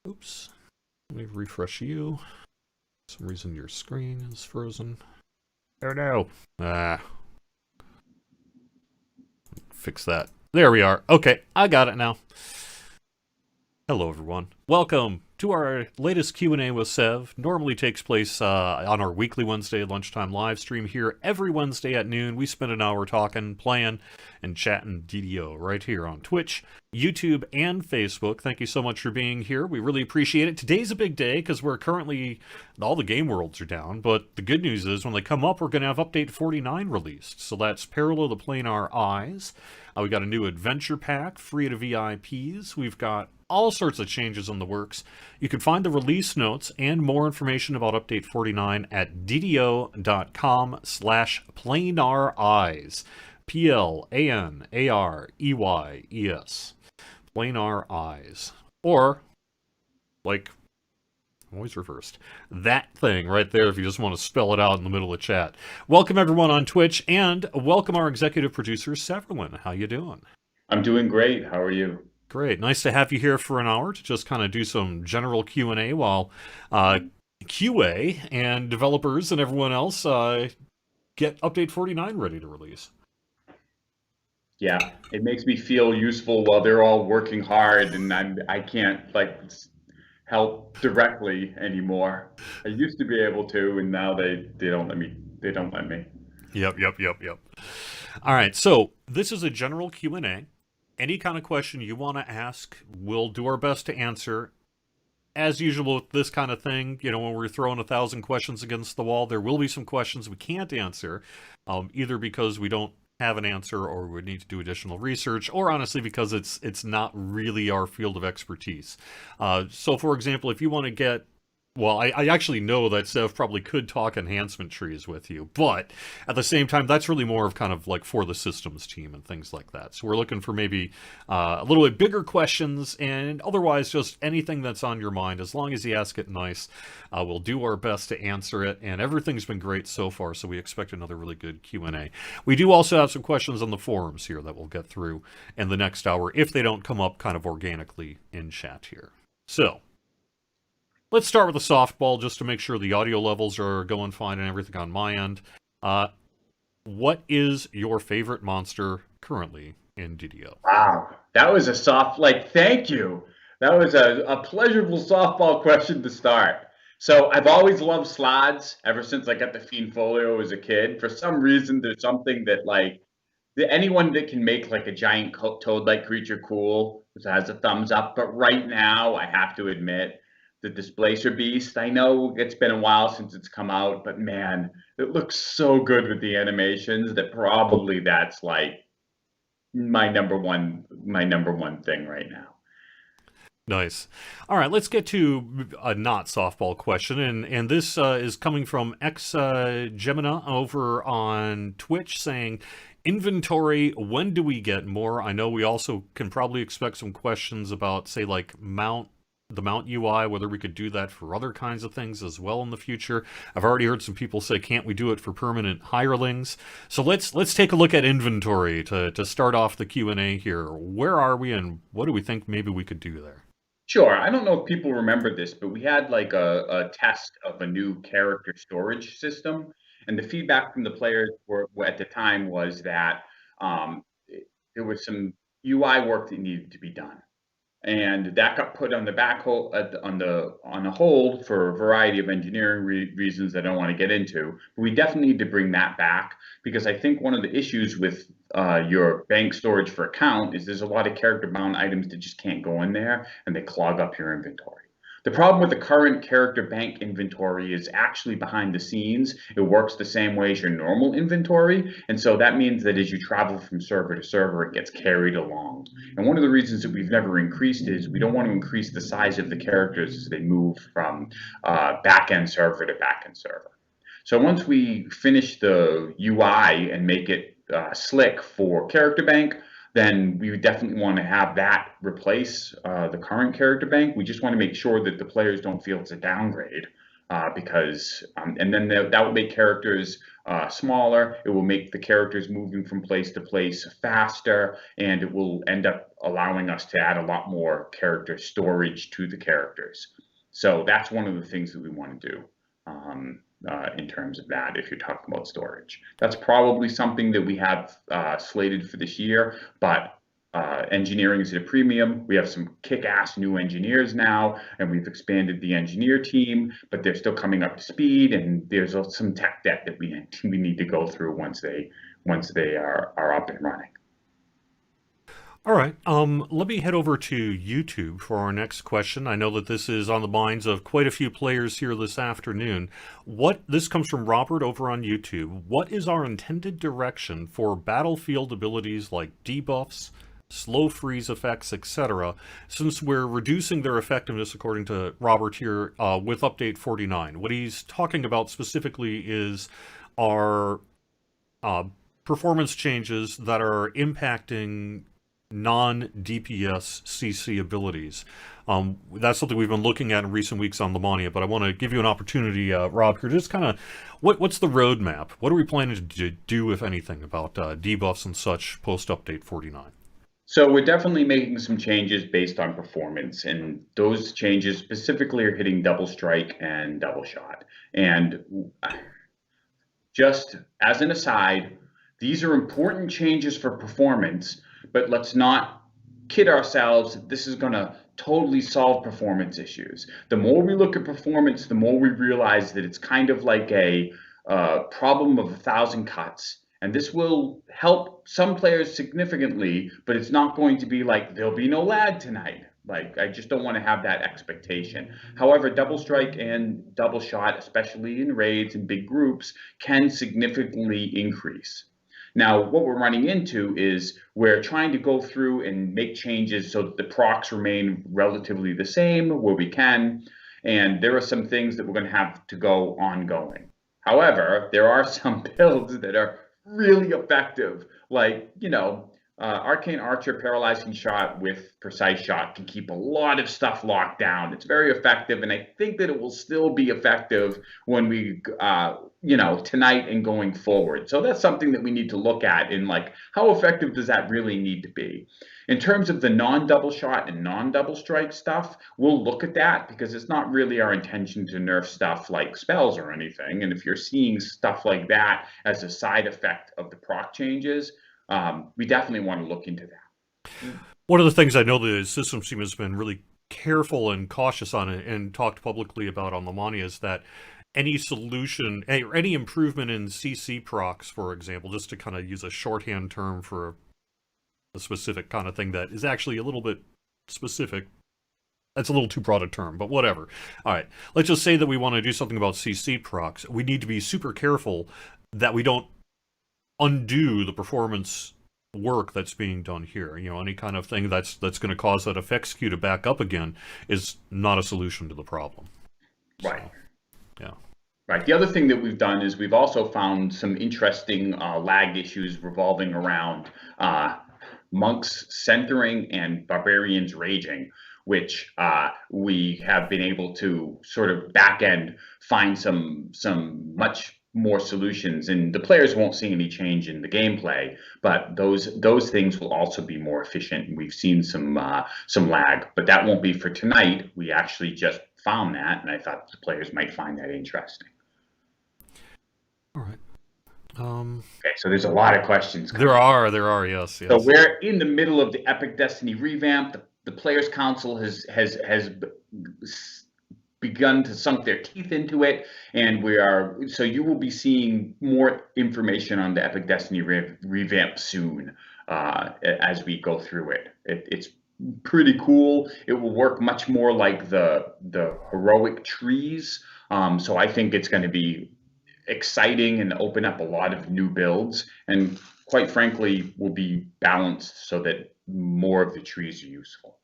Oops. Let me refresh you. For some reason your screen is frozen. Oh no. Fix that. There we are. Okay, I got it now. Hello, everyone. Welcome to our latest Q&A with Sev. Normally takes place on our weekly Wednesday lunchtime live stream here every Wednesday at noon. We spend an hour talking, playing, and chatting DDO right here on Twitch, YouTube, and Facebook. Thank you so much for being here. We really appreciate it. Today's a big day because we're currently, all the game worlds are down, but the good news is when they come up, we're going to have Update 49 released. So that's Parallel to Planar Eyes. We got a new adventure pack, free to VIPs. We've got all sorts of changes in the works. You can find the release notes and more information about Update 49 at ddo.com/planareyes. PLANAREYES. Planar Eyes. Or, like, always reversed. That thing right there if you just want to spell it out in the middle of chat. Welcome everyone on Twitch, and welcome our executive producer, Severlin. How you doing? I'm doing great. How are you? Great. Nice to have you here for an hour to just kind of do some general Q&A while QA and developers and everyone else get Update 49 ready to release. Yeah, it makes me feel useful while they're all working hard and I can't like help directly anymore. I used to be able to, and now they don't let me. They don't let me. Yep. All right, so this is a general Q&A. Any kind of question you want to ask, we'll do our best to answer. As usual with this kind of thing, you know, when we're throwing 1,000 questions against the wall, there will be some questions we can't answer, either because we don't have an answer or we need to do additional research, or honestly because it's not really our field of expertise. So, for example, if you want to get well, I actually know that Sev probably could talk enhancement trees with you, but at the same time, that's really more of kind of like for the systems team and things like that. So we're looking for maybe a little bit bigger questions, and otherwise just anything that's on your mind. As long as you ask it nice, we'll do our best to answer it, and everything's been great so far, so we expect another really good Q&A. We do also have some questions on the forums here that we'll get through in the next hour, if they don't come up kind of organically in chat here. So, let's start with a softball just to make sure the audio levels are going fine and everything on my end. What is your favorite monster currently in DDO? Wow, that was a thank you. That was a pleasurable softball question to start. So I've always loved slods ever since I got the Fiend Folio as a kid. For some reason, there's something that anyone that can make like a giant toad-like creature cool has a thumbs up. But right now, I have to admit, the Displacer Beast. I know it's been a while since it's come out, but man, it looks so good with the animations that probably that's like my number one thing right now. Nice. All right, let's get to a not softball question, and this is coming from Gemina over on Twitch saying, inventory, when do we get more? I know we also can probably expect some questions about, say, like the mount UI, whether we could do that for other kinds of things as well in the future. I've already heard some people say, can't we do it for permanent hirelings? So let's take a look at inventory to start off the Q&A here. Where are we, and what do we think maybe we could do there? Sure. I don't know if people remember this, but we had like a test of a new character storage system, and the feedback from the players at the time was that there was some UI work that needed to be done. And that got put on the on the hold for a variety of engineering reasons I don't want to get into. But we definitely need to bring that back, because I think one of the issues with your bank storage for account is there's a lot of character bound items that just can't go in there and they clog up your inventory. The problem with the current character bank inventory is actually behind the scenes. It works the same way as your normal inventory. And so that means that as you travel from server to server, it gets carried along. And one of the reasons that we've never increased is we don't want to increase the size of the characters as they move from back-end server to back-end server. So once we finish the UI and make it slick for character bank, then we would definitely want to have that replace the current character bank. We just want to make sure that the players don't feel it's a downgrade. because and then that will make characters smaller. It will make the characters moving from place to place faster, and it will end up allowing us to add a lot more character storage to the characters. So that's one of the things that we want to do in terms of that, if you're talking about storage. That's probably something that we have slated for this year, but engineering is at a premium. We have some kick-ass new engineers now, and we've expanded the engineer team, but they're still coming up to speed, and there's some tech debt that we need to go through once they are up and running. All right. Let me head over to YouTube for our next question. I know that this is on the minds of quite a few players here this afternoon. This comes from Robert over on YouTube. What is our intended direction for battlefield abilities like debuffs, slow freeze effects, etc., since we're reducing their effectiveness, according to Robert here, with update 49? What he's talking about specifically is our performance changes that are impacting non-DPS CC abilities. That's something we've been looking at in recent weeks on Lamania, but I want to give you an opportunity, Rob, here, just kind of, what's the roadmap? What are we planning to do, if anything, about debuffs and such post-update 49? So we're definitely making some changes based on performance, and those changes specifically are hitting double strike and double shot. And just as an aside, these are important changes for performance, but let's not kid ourselves that this is going to totally solve performance issues. The more we look at performance, the more we realize that it's kind of like a problem of 1,000 cuts. And this will help some players significantly, but it's not going to be like, there'll be no lag tonight. Like, I just don't want to have that expectation. However, double strike and double shot, especially in raids and big groups, can significantly increase. Now, what we're running into is we're trying to go through and make changes so that the procs remain relatively the same where we can, and there are some things that we're going to have to go ongoing. However, there are some builds that are really effective, like, Arcane Archer Paralyzing Shot with Precise Shot can keep a lot of stuff locked down. It's very effective, and I think that it will still be effective when we, tonight and going forward. So that's something that we need to look at in, like, how effective does that really need to be? In terms of the non-double shot and non-double strike stuff, we'll look at that because it's not really our intention to nerf stuff like spells or anything. And if you're seeing stuff like that as a side effect of the proc changes, we definitely want to look into that. One of the things I know the systems team has been really careful and cautious on it and talked publicly about on Lamania is that any solution, any improvement in CCprocs, for example, just to kind of use a shorthand term for a specific kind of thing that is actually a little bit specific. That's a little too broad a term, but whatever. All right, let's just say that we want to do something about CCprocs. We need to be super careful that we don't undo the performance work that's being done here. Any kind of thing that's going to cause that effects queue to back up again is not a solution to the problem. Right. So, yeah. Right. The other thing that we've done is we've also found some interesting lag issues revolving around monks centering and barbarians raging, which we have been able to sort of back end find some much more solutions, and the players won't see any change in the gameplay, but those things will also be more efficient. We've seen some lag, but that won't be for tonight. We actually just found that, and I thought the players might find that interesting. All right. Okay, so there's a lot of questions coming. There are, yes. So we're in the middle of the Epic Destiny revamp. The Players Council has begun to sunk their teeth into it, and so you will be seeing more information on the Epic Destiny revamp soon as we go through it. It's pretty cool. It will work much more like the heroic trees, so I think it's going to be exciting and open up a lot of new builds, and quite frankly will be balanced so that more of the trees are useful.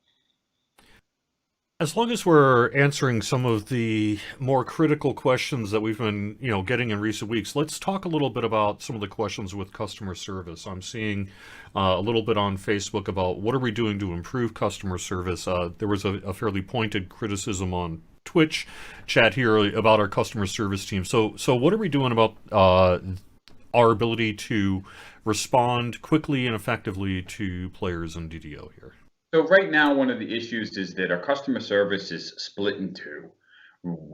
As long as we're answering some of the more critical questions that we've been, getting in recent weeks, let's talk a little bit about some of the questions with customer service. I'm seeing a little bit on Facebook about what are we doing to improve customer service. There was a fairly pointed criticism on Twitch chat here about our customer service team. So what are we doing about our ability to respond quickly and effectively to players in DDO here? So right now, one of the issues is that our customer service is split in two.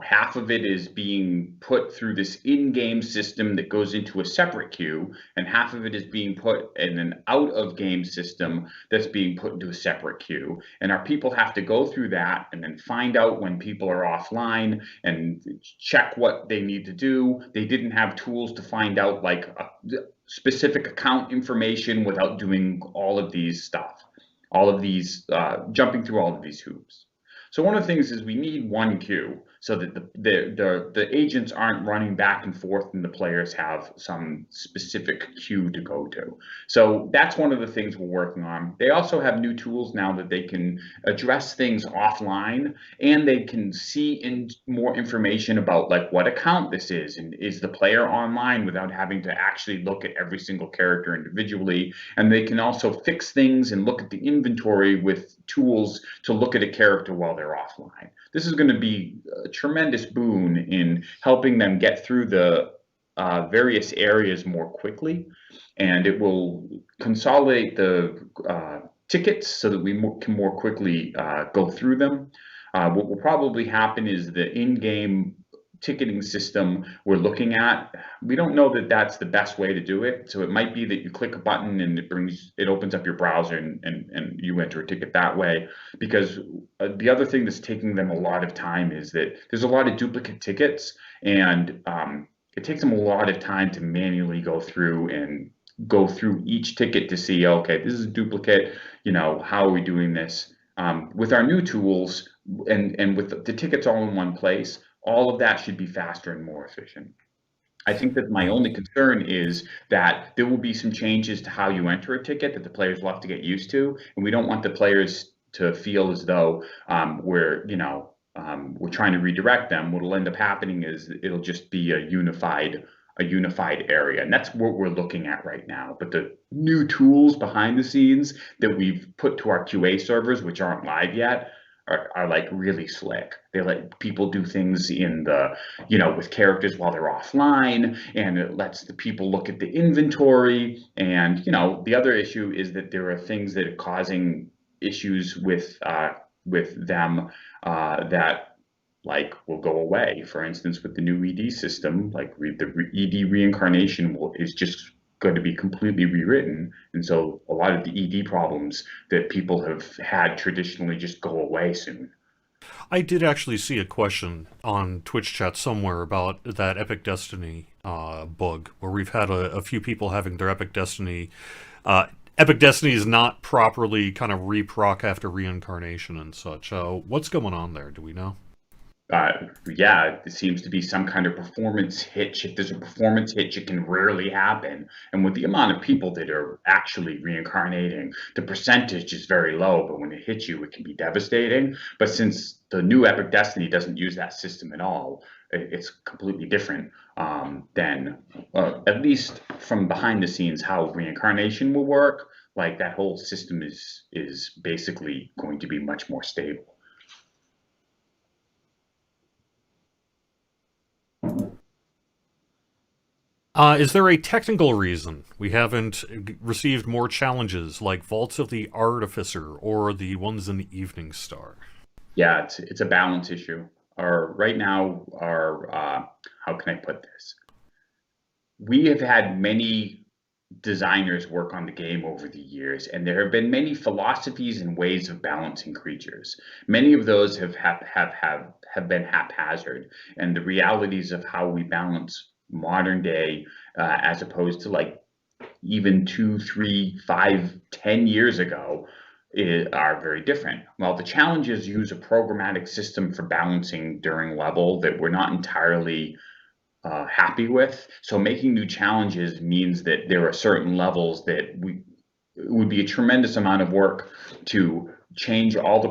Half of it is being put through this in-game system that goes into a separate queue, and half of it is being put in an out-of-game system that's being put into a separate queue. And our people have to go through that and then find out when people are offline and check what they need to do. They didn't have tools to find out like specific account information without doing all of these stuff, all of these, jumping through all of these hoops. So one of the things is we need one queue so that the agents aren't running back and forth and the players have some specific queue to go to. So that's one of the things we're working on. They also have new tools now that they can address things offline, and they can see in more information about like what account this is and is the player online without having to actually look at every single character individually. And they can also fix things and look at the inventory with tools to look at a character while they're offline. This is going to be a tremendous boon in helping them get through the various areas more quickly, and it will consolidate the tickets so that we can more quickly go through them. What will probably happen is the in-game ticketing system we're looking at, we don't know that that's the best way to do it. So it might be that you click a button and it opens up your browser and you enter a ticket that way. Because the other thing that's taking them a lot of time is that there's a lot of duplicate tickets, and it takes them a lot of time to manually go through each ticket to see, okay, this is a duplicate, how are we doing this? With our new tools and with the tickets all in one place, all of that should be faster and more efficient. I think that my only concern is that there will be some changes to how you enter a ticket that the players will have to get used to, and we don't want the players to feel as though we're trying to redirect them. What will end up happening is it'll just be a unified area, and that's what we're looking at right now. But the new tools behind the scenes that we've put to our QA servers, which aren't live yet, are like really slick. They let people do things in the, with characters while they're offline, and it lets the people look at the inventory. And, the other issue is that there are things that are causing issues with them that will go away. For instance, with the new ED system, the ED reincarnation is just going to be completely rewritten, and so a lot of the ED problems that people have had traditionally just go away soon. I did actually see a question on Twitch chat somewhere about that Epic Destiny bug, where we've had a few people having their Epic Destiny is not properly kind of reproc after reincarnation and such. What's going on there? Do we know? Yeah, it seems to be some kind of performance hitch. If there's a performance hitch, it can rarely happen. And with the amount of people that are actually reincarnating, the percentage is very low, but when it hits you, it can be devastating. But since the new Epic Destiny doesn't use that system at all, it's completely different than, at least from behind the scenes, how reincarnation will work. Like that whole system is basically going to be much more stable. Is there a technical reason we haven't received more challenges like Vaults of the Artificer or the ones in the Evening Star? Yeah, it's a balance issue. Right now, how can I put this? We have had many designers work on the game over the years, and there have been many philosophies and ways of balancing creatures. Many of those have been haphazard, and the realities of how we balance modern day as opposed to even 2, 3, 5, 10 years ago are very different. Well, the challenges use a programmatic system for balancing during level that we're not entirely happy with. So making new challenges means that there are certain levels that it would be a tremendous amount of work to change all the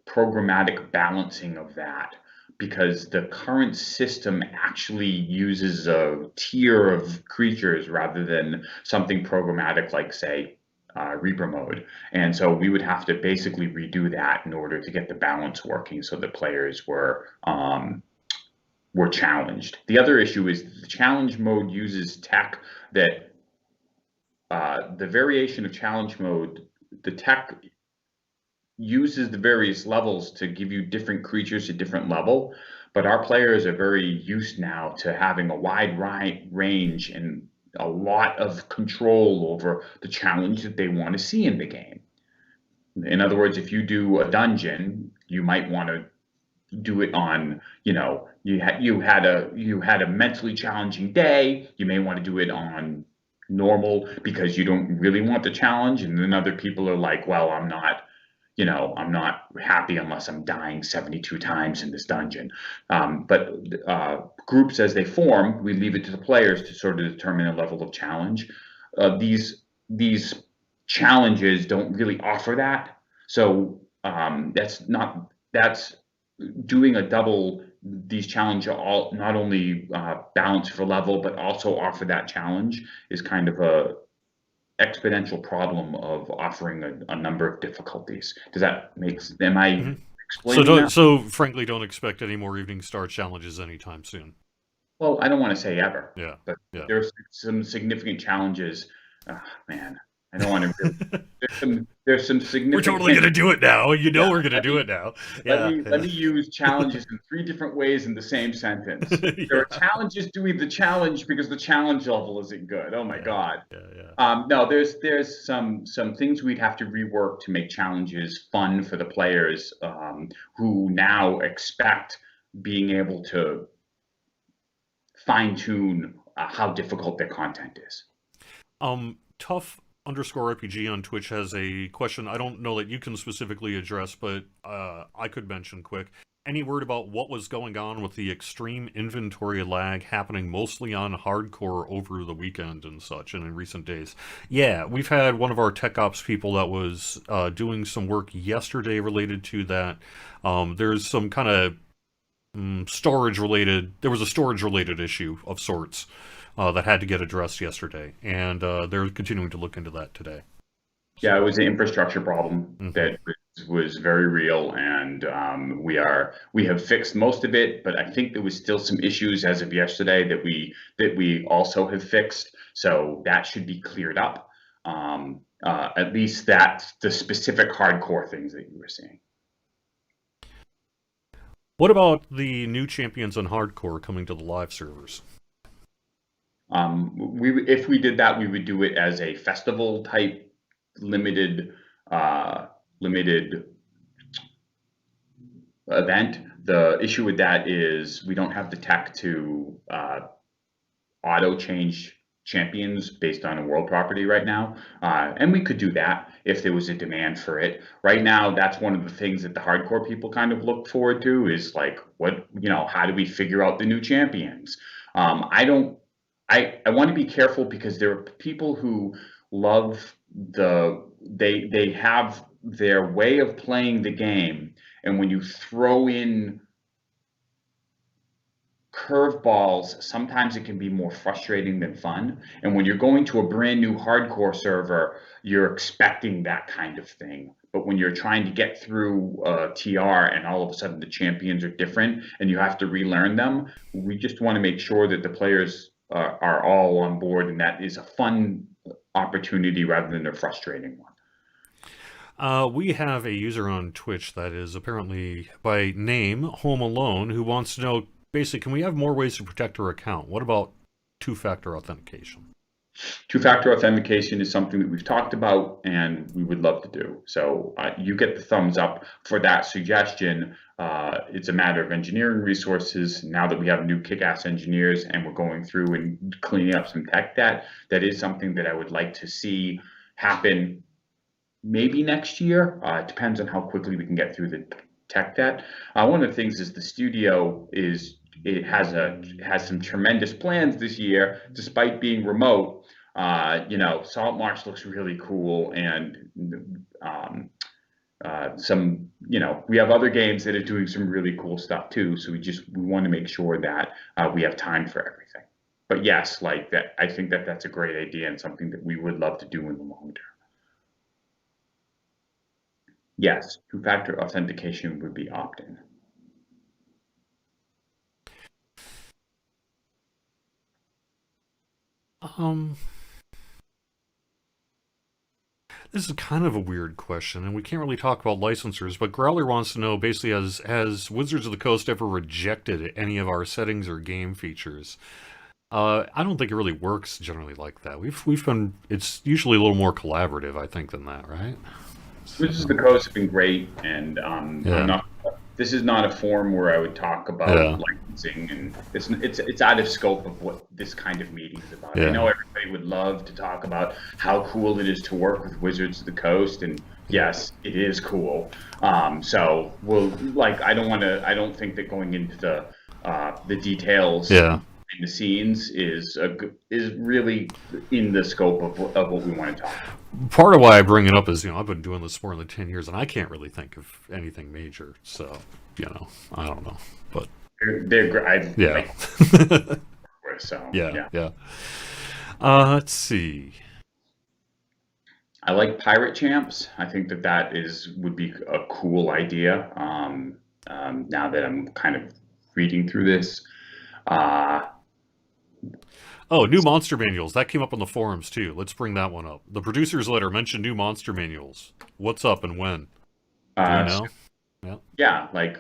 programmatic balancing of that, because the current system actually uses a tier of creatures rather than something programmatic like, say, Reaper mode. And so we would have to basically redo that in order to get the balance working so that players were challenged. The other issue is the challenge mode uses tech that the variation of challenge mode, the tech uses the various levels to give you different creatures at different level, but our players are very used now to having a wide range and a lot of control over the challenge that they want to see in the game. In other words, if you do a dungeon, you might want to do it on, you had a mentally challenging day. You may want to do it on normal because you don't really want the challenge, and then other people are like, well, I'm not happy unless I'm dying 72 times in this dungeon. But groups as they form, we leave it to the players to sort of determine a level of challenge. These challenges don't really offer that, so that's doing a double. These challenges all not only balance for level, but also offer that challenge is kind of a exponential problem of offering a number of difficulties. Does that make sense? Am I explaining that? So frankly, don't expect any more Evening Star challenges anytime soon. Well, I don't want to say ever. Yeah. But Yeah. there's some significant challenges. Man, I don't want to. There's some significant. We're totally gonna do it now. We're gonna do it now. Let me use challenges in 3 different ways in the same sentence. There are challenges doing the challenge because the challenge level isn't good. Oh my God. No, there's some things we'd have to rework to make challenges fun for the players who now expect being able to fine tune how difficult their content is. Tough_RPG on Twitch has a question I don't know that you can specifically address, but I could mention quick. Any word about what was going on with the extreme inventory lag happening mostly on hardcore over the weekend and such and in recent days? Yeah, we've had one of our tech ops people that was doing some work yesterday related to that. There's some kind of there was a storage related issue of sorts that had to get addressed yesterday, and they're continuing to look into that today. Yeah, it was an infrastructure problem that was very real, and we have fixed most of it, but I think there was still some issues as of yesterday that we also have fixed, so that should be cleared up. At least that's the specific hardcore things that you were seeing. What about the new champions on hardcore coming to the live servers? If we did that, we would do it as a festival type limited event. The issue with that is we don't have the tech to auto change champions based on a world property right now, and we could do that if there was a demand for it. Right now, that's one of the things that the hardcore people kind of look forward to is like, how do we figure out the new champions? I want to be careful because there are people who love they have their way of playing the game, and when you throw in curveballs, sometimes it can be more frustrating than fun. And when you're going to a brand new hardcore server, you're expecting that kind of thing. But when you're trying to get through TR and all of a sudden the champions are different and you have to relearn them, we just want to make sure that the players are all on board and that is a fun opportunity rather than a frustrating one. We have a user on Twitch that is apparently by name Home Alone who wants to know, basically, can we have more ways to protect our account? What about two-factor authentication? Two-factor authentication is something that we've talked about and we would love to do. So you get the thumbs up for that suggestion. It's a matter of engineering resources. Now that we have new kick-ass engineers and we're going through and cleaning up some tech debt, that is something that I would like to see happen maybe next year. It depends on how quickly we can get through the tech debt. One of the things is the studio has some tremendous plans this year, despite being remote. Salt Marsh looks really cool, and we have other games that are doing some really cool stuff too. So we want to make sure that we have time for everything. But yes, like that, I think that's a great idea and something that we would love to do in the long term. Yes, two-factor authentication would be opt-in. Um, this is kind of a weird question, and we can't really talk about licensors, but Growler wants to know basically has Wizards of the Coast ever rejected any of our settings or game features? I don't think it really works generally like that. We've been it's usually a little more collaborative, I think, than that, right? Wizards of the Coast have been great, and I'm Yeah, not. This is not a forum where I would talk about yeah, licensing, and it's out of scope of what this kind of meeting is about. I yeah, know everybody would love to talk about how cool it is to work with Wizards of the Coast, and yes, it is cool. So we'll like I don't think that going into the details yeah. behind the scenes is really in the scope of what we want to talk about. Part of why I bring it up is, I've been doing this more than 10 years, and I can't really think of anything major. So, I don't know. But, They're great. I yeah. like so Yeah, yeah. yeah. Let's see. I like pirate champs. I think that would be a cool idea. Now that I'm kind of reading through this, uh, Oh, new monster manuals. That came up on the forums, too. Let's bring that one up. The producer's letter mentioned new monster manuals. What's up and when? Do we so know? Yeah. yeah, like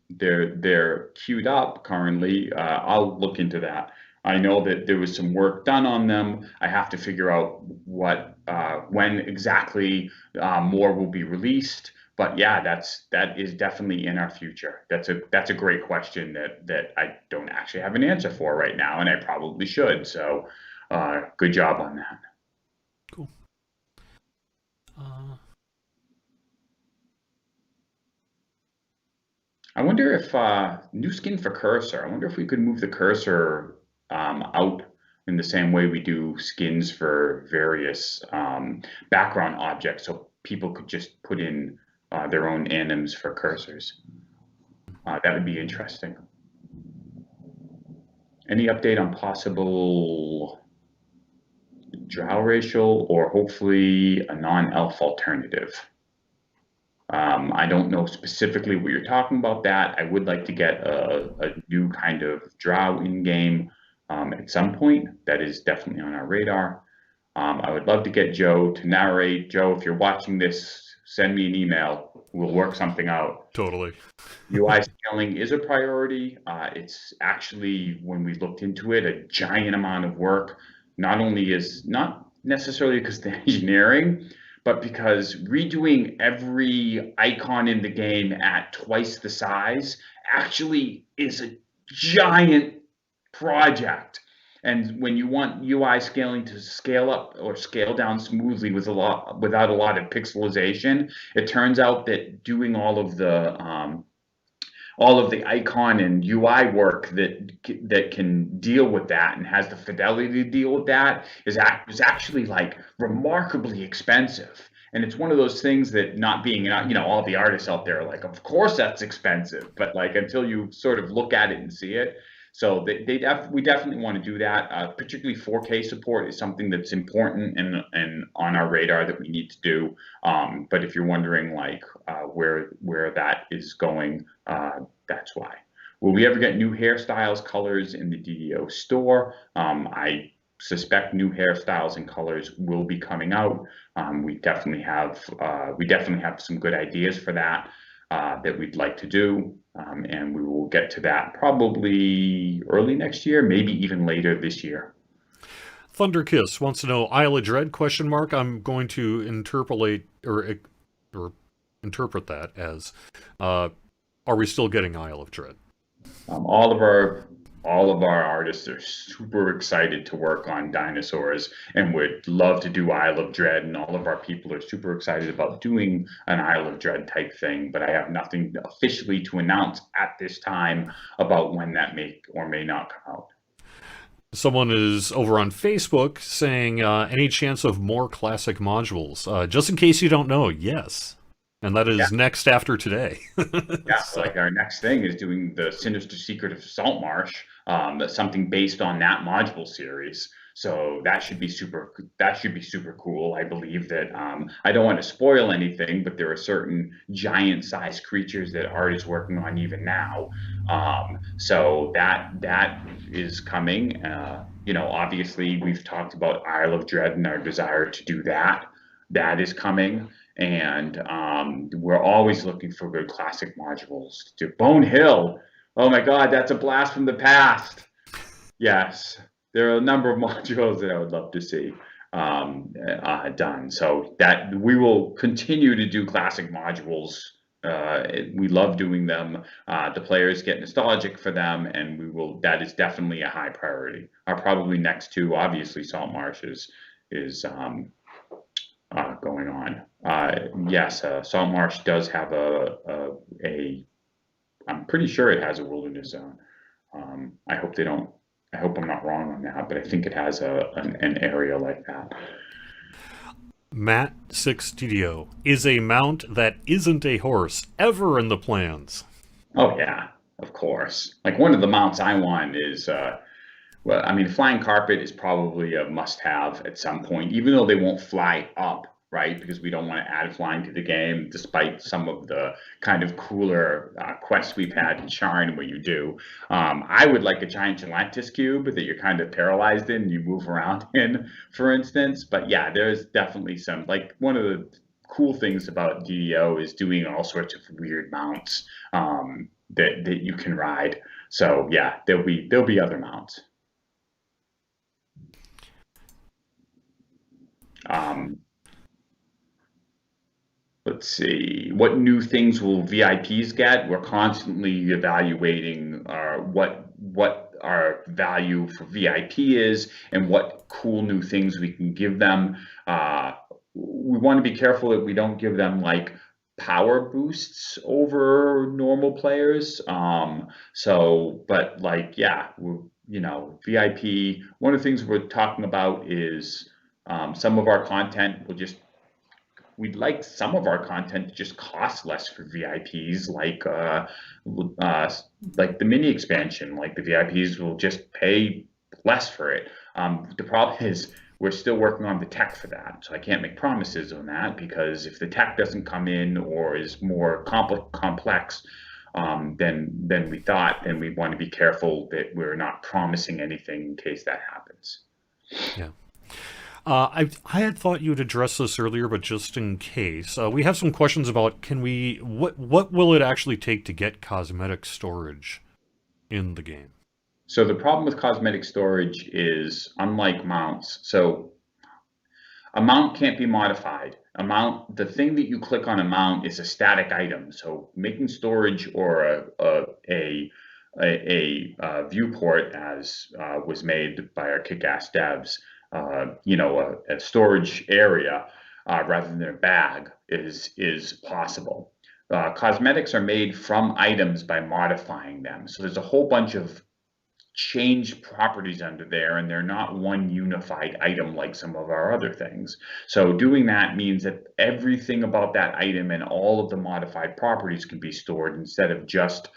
they're queued up currently. I'll look into that. I know that there was some work done on them. I have to figure out when exactly more will be released. But yeah, that is definitely in our future. That's a great question that I don't actually have an answer for right now, and I probably should. So, good job on that. Cool. Uh, I wonder if new skin for cursor. I wonder if we could move the cursor out in the same way we do skins for various background objects, so people could just put in their own anims for cursors. That would be interesting. Any update on possible drow racial or hopefully a non-elf alternative? I don't know specifically what you're talking about that. I would like to get a new kind of drow in game at some point. That is definitely on our radar. I would love to get Joe to narrate. Joe, if you're watching this, send me an email. We'll work something out. totally. UI scaling is a priority. It's actually, when we looked into it, a giant amount of work. Not necessarily because the engineering, but because redoing every icon in the game at twice the size actually is a giant project. And when you want UI scaling to scale up or scale down smoothly without a lot of pixelization, it turns out that doing all of the icon and UI work that can deal with that and has the fidelity to deal with that is actually like remarkably expensive. And it's one of those things that, not being, all the artists out there are like, of course that's expensive, but like until you sort of look at it and see it. So we definitely want to do that. Particularly 4K support is something that's important and on our radar that we need to do. But if you're wondering like where that is going, that's why. Will we ever get new hairstyles, colors in the DDO store? I suspect new hairstyles and colors will be coming out. We definitely have some good ideas for that that we'd like to do, and we will get to that probably early next year, maybe even later this year. Thunderkiss wants to know Isle of Dread question mark. I'm going to interpolate or interpret that as are we still getting Isle of Dread? All of our artists are super excited to work on dinosaurs and would love to do Isle of Dread, and all of our people are super excited about doing an Isle of Dread type thing, but I have nothing officially to announce at this time about when that may or may not come out. Someone is over on Facebook saying, any chance of more classic modules? Just in case you don't know, yes. And that is Yeah. next after today. Yeah, so like our next thing is doing the Sinister Secret of Saltmarsh. That's something based on that module series. So that should be super cool. I believe that I don't want to spoil anything, but there are certain giant sized creatures that art is working on even now. So that is coming. Obviously we've talked about Isle of Dread and our desire to do that. That is coming. And we're always looking for good classic modules. To Bone Hill, oh my God, that's a blast from the past. Yes, there are a number of modules that I would love to see done. So that we will continue to do classic modules. We love doing them. The players get nostalgic for them, and we will. That is definitely a high priority. Probably next to obviously Salt Marshes is going on. Yes, Saltmarsh does have I'm pretty sure it has a wilderness zone. I hope they don't. I hope I'm not wrong on that, but I think it has an area like that. Matt 6 TDO, is a mount that isn't a horse ever in the plans? Oh yeah, of course. Like one of the mounts I want is well, I mean, flying carpet is probably a must-have at some point, even though they won't fly up, right? Because we don't want to add flying to the game, despite some of the kind of cooler quests we've had in Sharn where you do. I would like a giant Galantis cube that you're kind of paralyzed in and you move around in, for instance. But yeah, there's definitely some, like one of the cool things about DDO is doing all sorts of weird mounts that you can ride. So yeah, there'll be other mounts. Let's see, what new things will VIPs get? We're constantly evaluating what our value for VIP is and what cool new things we can give them. We want to be careful that we don't give them like power boosts over normal players. But like, yeah, VIP. One of the things we're talking about is some of our content will just. We'd like some of our content to just cost less for VIPs, like the mini expansion. Like the VIPs will just pay less for it. The problem is we're still working on the tech for that, so I can't make promises on that because if the tech doesn't come in or is more complex than we thought, then we want to be careful that we're not promising anything in case that happens. Yeah. I had thought you would address this earlier, but just in case, we have some questions about what will it actually take to get cosmetic storage in the game? So the problem with cosmetic storage is unlike mounts. So a mount can't be modified. The thing that you click on a mount is a static item. So making storage or a viewport, as was made by our kick-ass devs, a storage area rather than a bag is possible. Cosmetics are made from items by modifying them. So there's a whole bunch of changed properties under there, and they're not one unified item like some of our other things. So doing that means that everything about that item and all of the modified properties can be stored instead of just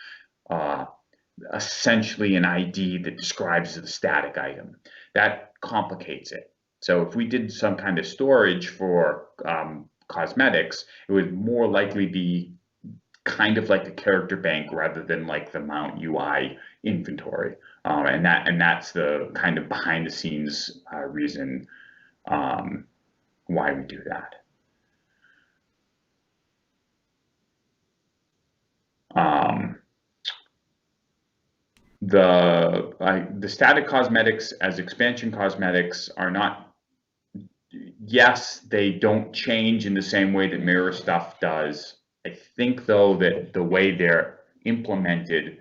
essentially an ID that describes the static item. That complicates it. So if we did some kind of storage for cosmetics, it would more likely be kind of like a character bank rather than like the mount UI inventory. And that's the kind of behind the scenes reason why we do that. The static cosmetics as expansion cosmetics are not, yes, they don't change in the same way that mirror stuff does. I think though that the way they're implemented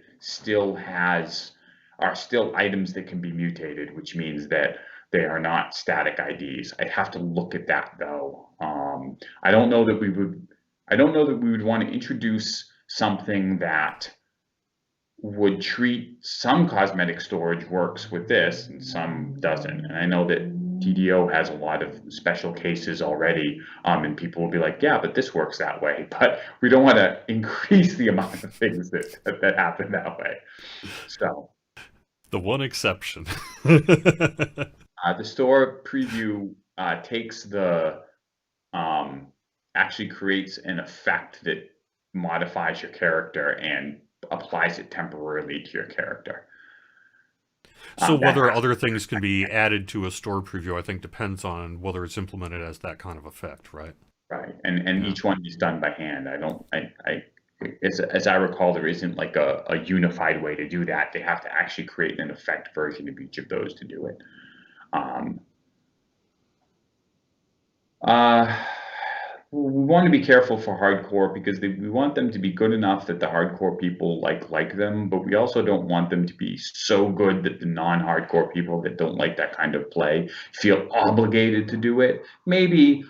are still items that can be mutated, which means that they are not static IDs. I'd have to look at that though. I don't know that we would want to introduce something that would treat some cosmetic storage works with this and some doesn't. And I know that TDO has a lot of special cases already, and people will be like, yeah, but this works that way. But we don't want to increase the amount of things that happen that way. So the one exception. The store preview takes the actually creates an effect that modifies your character and applies it temporarily to your character. So That whether has other things can be added to a store preview, I think depends on whether it's implemented as that kind of effect, right? right, and Yeah. each one is done by hand. I don't, I as I recall, there isn't like a unified way to do that. They have to actually create an effect version of each of those to do it. Um, uh, we want to be careful for hardcore because we want them to be good enough that the hardcore people like them, but we also don't want them to be so good that the non-hardcore people that don't like that kind of play feel obligated to do it. Maybe,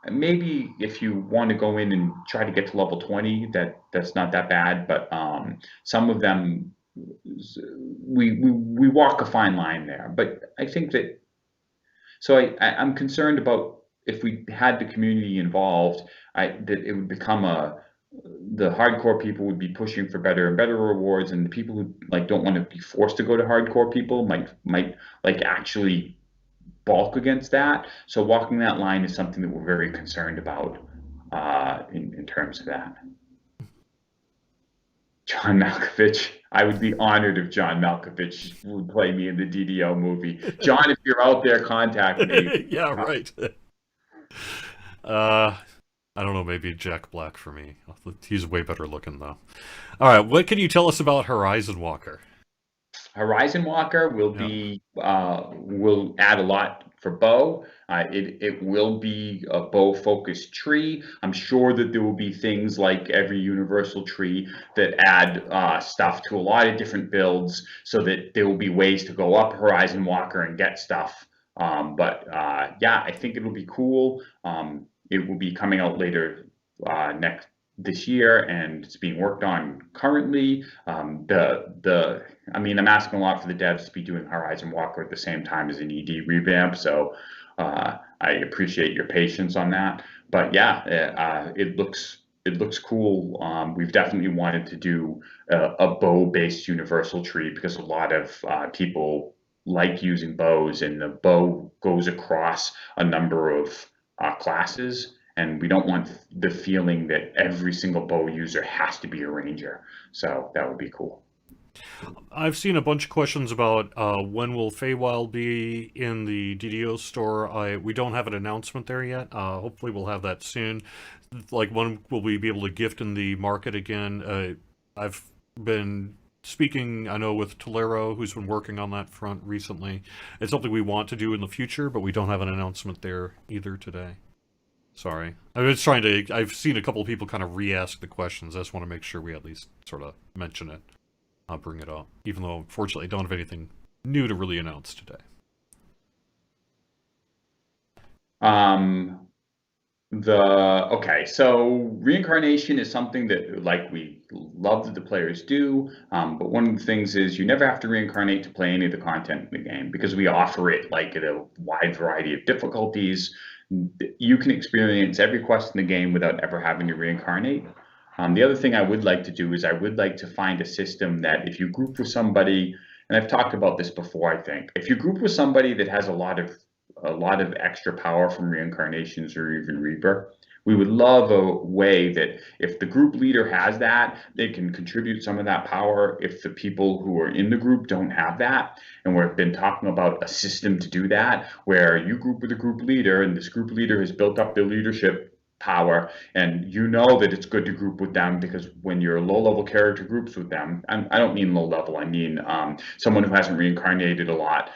maybe if you want to go in and try to get to level 20, that's not that bad, but some of them we walk a fine line there. But I think that so I'm concerned about if we had the community involved, that it would become the hardcore people would be pushing for better and better rewards, and the people who like don't want to be forced to go to hardcore people might like actually balk against that. So walking that line is something that we're very concerned about in terms of that. John Malkovich. I would be honored if John Malkovich would play me in the DDO movie. John, if you're out there, contact me. Yeah, right. I don't know, maybe Jack Black for me. He's way better looking though. All right, what can you tell us about Horizon Walker? Horizon Walker will Yeah. be will add a lot for bow. It will be a bow focused tree. I'm sure that there will be things like every universal tree that add stuff to a lot of different builds, so that there will be ways to go up Horizon Walker and get stuff. But yeah, I think it'll be cool. It will be coming out later next this year, and it's being worked on currently. I mean, I'm asking a lot for the devs to be doing Horizon Walker at the same time as an ED revamp, so I appreciate your patience on that. But yeah, it looks cool. We've definitely wanted to do a bow-based universal tree because a lot of people like using bows, and the bow goes across a number of classes, and we don't want the feeling that every single bow user has to be a ranger. So that would be cool. I've seen a bunch of questions about when will Faewild be in the DDO store. We don't have an announcement there yet. Hopefully we'll have that soon. Like, when will we be able to gift in the market again? I've been speaking, I know, with Tolero, who's been working on that front recently. It's something we want to do in the future, but we don't have an announcement there either today. Sorry. I was trying to. I've seen a couple of people kind of re-ask the questions. I just want to make sure we at least sort of mention it. I'll bring it up, even though unfortunately I don't have anything new to really announce today. Um, so reincarnation is something that like we love that the players do, but one of the things is you never have to reincarnate to play any of the content in the game because we offer it like at a wide variety of difficulties. You can experience every quest in the game without ever having to reincarnate. The other thing I would like to do is I would like to find a system that if you group with somebody, and I've talked about this before, I think, if you group with somebody that has a lot of extra power from reincarnations or even Reaper, we would love a way that if the group leader has that, they can contribute some of that power if the people who are in the group don't have that. And we've been talking about a system to do that, where you group with a group leader, and this group leader has built up their leadership power, and you know that it's good to group with them because when your low level character groups with them, I don't mean low level, I mean someone who hasn't reincarnated a lot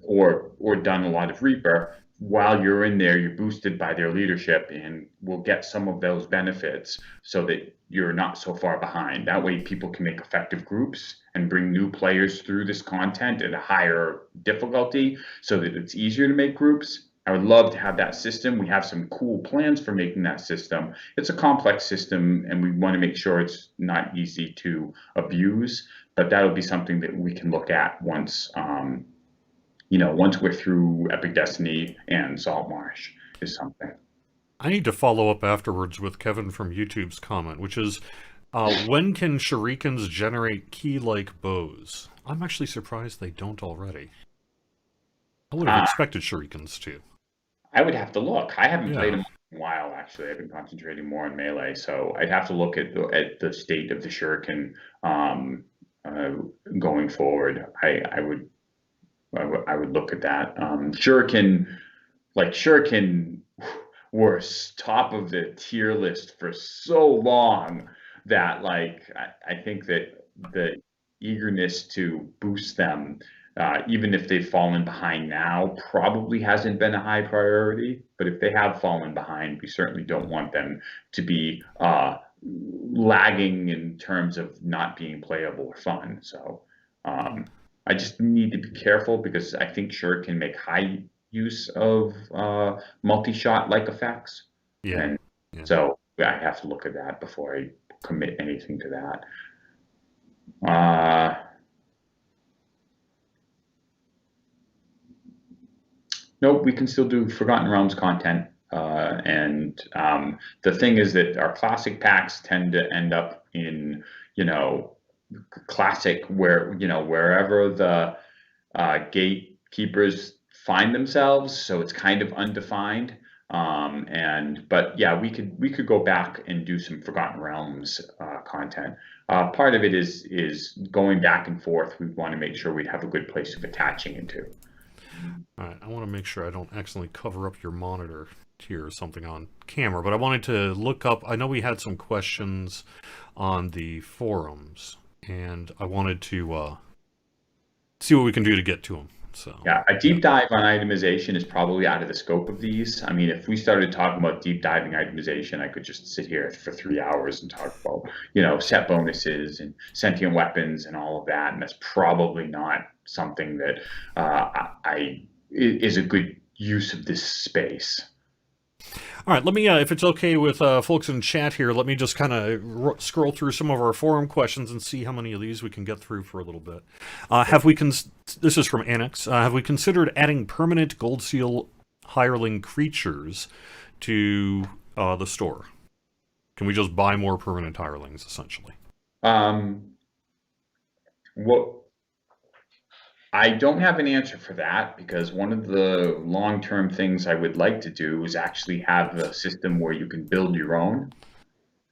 or done a lot of Reaper, while you're in there, you're boosted by their leadership and will get some of those benefits so that you're not so far behind. That way people can make effective groups and bring new players through this content at a higher difficulty so that it's easier to make groups. I would love to have that system. We have some cool plans for making that system. It's a complex system, and we want to make sure it's not easy to abuse, but that'll be something that we can look at once we're through Epic Destiny and Saltmarsh is something. I need to follow up afterwards with Kevin from YouTube's comment, which is, when can Shurikens generate key-like bows? I'm actually surprised they don't already. I would have expected Shurikens too. I would have to look. I haven't played Yeah. them in a while, actually. I've been concentrating more on Melee, so I'd have to look at the state of the Shuriken um, uh, going forward. I would look at that. Shuriken were top of the tier list for so long that I think that the eagerness to boost them, even if they've fallen behind now, probably hasn't been a high priority. But if they have fallen behind, we certainly don't want them to be lagging in terms of not being playable or fun. So I just need to be careful because I think sure can make high use of multi-shot like effects, Yeah. and Yeah. so I have to look at that before I commit anything to that. Nope, we can still do Forgotten Realms content. And the thing is that our classic packs tend to end up in, you know, classic where, wherever the gatekeepers find themselves. So it's kind of undefined. But yeah, we could go back and do some Forgotten Realms content. Part of it is going back and forth. We want to make sure we have a good place of attaching into. All right, I want to make sure I don't accidentally cover up your monitor here or something on camera, but I wanted to look up. I know we had some questions on the forums, and I wanted to see what we can do to get to them. So Yeah, a deep dive on itemization is probably out of the scope of these. I mean, if we started talking about deep diving itemization, I could just sit here for 3 hours and talk about, set bonuses and sentient weapons and all of that. And that's probably not something that is a good use of this space. All right, let me, if it's okay with folks in chat here, let me just kind of scroll through some of our forum questions and see how many of these we can get through for a little bit. This is from Annex. Have we considered adding permanent Gold Seal hireling creatures to the store? Can we just buy more permanent hirelings, essentially? I don't have an answer for that because one of the long-term things I would like to do is actually have a system where you can build your own.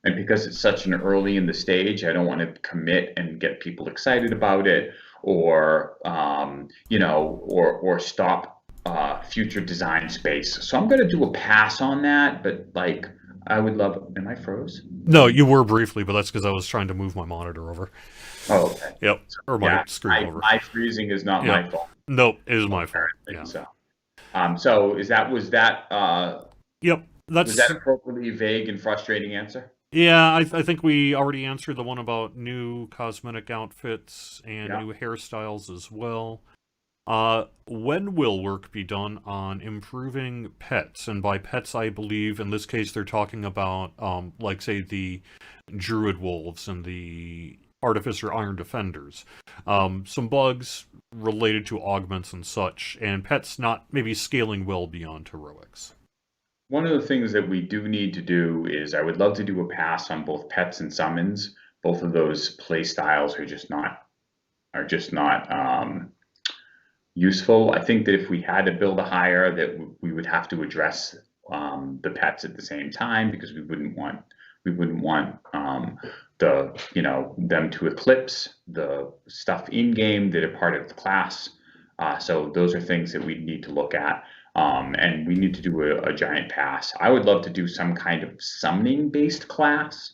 And because it's such an early in the stage, I don't want to commit and get people excited about it or stop future design space. So I'm going to do a pass on that, but I would love, am I froze? No, you were briefly, but that's because I was trying to move my monitor over. Oh, okay. Yep. Or my screen over. My freezing is not my fault. Nope, it is my fault. Yeah. So was that Yep. was that appropriately vague and frustrating answer? Yeah, I think we already answered the one about new cosmetic outfits and new hairstyles as well. When will work be done on improving pets? And by pets, I believe in this case they're talking about, say the Druid Wolves and the Artificer Iron Defenders. Some bugs related to augments and such, and pets not maybe scaling well beyond heroics. One of the things that we do need to do is I would love to do a pass on both pets and summons. Both of those play styles are just not useful. I think that if we had to build a hire, that we would have to address the pets at the same time because we wouldn't want them to eclipse the stuff in game that are part of the class. So those are things that we need to look at. And we need to do a giant pass. I would love to do some kind of summoning based class.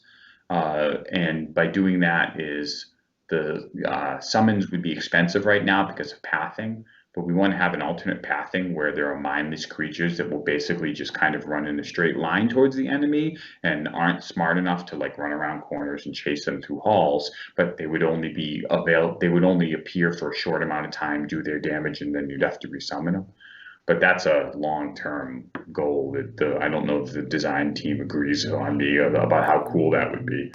And by doing that is the summons would be expensive right now because of pathing, but we want to have an alternate pathing where there are mindless creatures that will basically just kind of run in a straight line towards the enemy and aren't smart enough to run around corners and chase them through halls, but they would only appear for a short amount of time, do their damage, and then you'd have to resummon them. But that's a long-term goal that I don't know if the design team agrees on me about how cool that would be.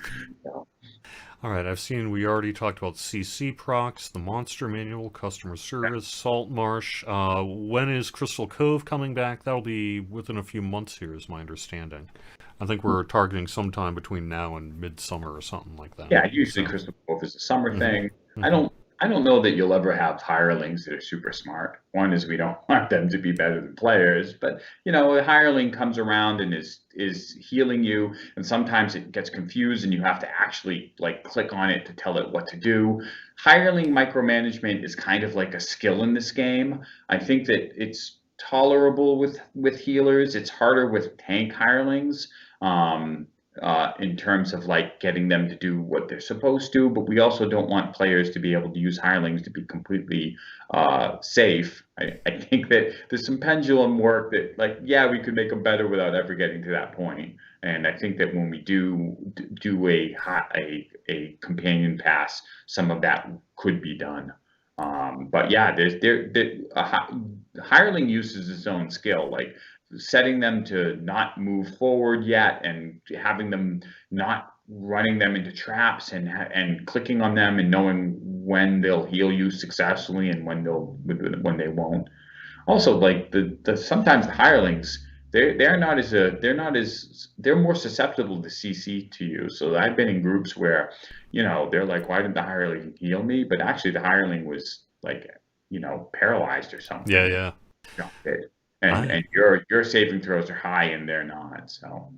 All right, I've seen we already talked about CCprocs, the Monster Manual, Customer Service, Salt Marsh. When is Crystal Cove coming back? That'll be within a few months here, is my understanding. I think we're targeting sometime between now and midsummer or something like that. Yeah, usually Crystal Cove is a summer thing. I don't I don't know that you'll ever have hirelings that are super smart. One is we don't want them to be better than players, but a hireling comes around and is healing you, and sometimes it gets confused and you have to actually like click on it to tell it what to do. Hireling micromanagement is kind of like a skill in this game. I think that it's tolerable with healers. It's harder with tank hirelings. Um, in terms of like getting them to do what they're supposed to, but we also don't want players to be able to use hirelings to be completely safe. I think that there's some pendulum work that, like, yeah, we could make them better without ever getting to that point. And I think that when we do a companion pass, some of that could be done. But yeah, hireling uses its own skill. Like setting them to not move forward yet and having them not running them into traps and clicking on them and knowing when they'll heal you successfully and when they won't. Also, like the sometimes the hirelings, they're more susceptible to CC to you. So I've been in groups where they're like, why didn't the hireling heal me? But actually the hireling was like paralyzed or something. Yeah, yeah. And your saving throws are high and they're not. So